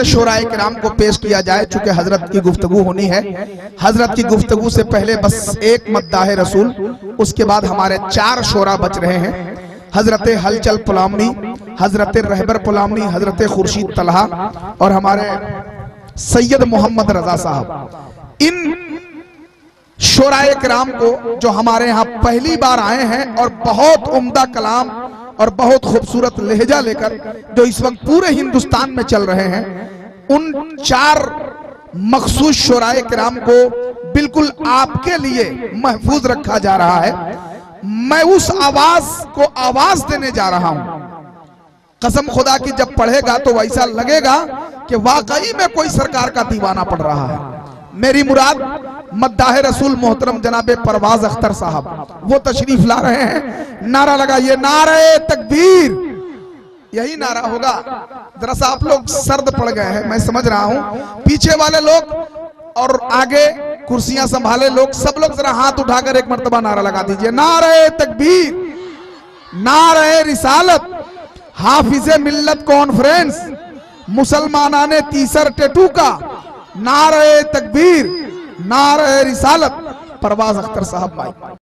शोराए किराम को पेश किया जाए, चूंकि हजरत की गुफ्तगू होनी है। हजरत की गुफ्तगू से पहले बस एक मद्दाह रसूल, उसके बाद हमारे 4 शोरा बच रहे हैं। हजरत हलचल पुलामनी, हजरत रहबर पुलामनी, हजरत खुर्शीद तलहा और हमारे सैयद मोहम्मद रजा साहब। इन शोराए किराम को जो हमारे यहाँ पहली बार आए हैं और बहुत उम्दा कलाम और बहुत खूबसूरत लहजा लेकर जो इस वक्त पूरे हिंदुस्तान में चल रहे हैं, उन 4 मखसूस शोराए किराम को बिल्कुल आपके लिए महफूज रखा जा रहा है। मैं उस आवाज को आवाज देने जा रहा हूं। कसम खुदा की जब पढ़ेगा तो वैसा लगेगा कि वाकई में कोई सरकार का दीवाना पढ़ रहा है। मेरी मुराद मद्दाह रसूल मोहतरम जनाबे परवाज अख्तर साहब, वो तशरीफ ला रहे हैं। नारा लगाइए, नारे तकबीर। यही नारा होगा। जरा सा आप लोग सर्द पड़ गए हैं, मैं समझ रहा हूं। पीछे वाले लोग और आगे कुर्सियां संभाले लोग, सब लोग जरा हाथ उठाकर एक मर्तबा नारा लगा दीजिए, नारे तकबीर, नारे रिसालत, हाफिजे मिल्लत कॉन्फ्रेंस, मुसलमानाने तीसर टेटू का, नारे तकबीर, नारे रिसालत। परवाज अख्तर साहब भाई।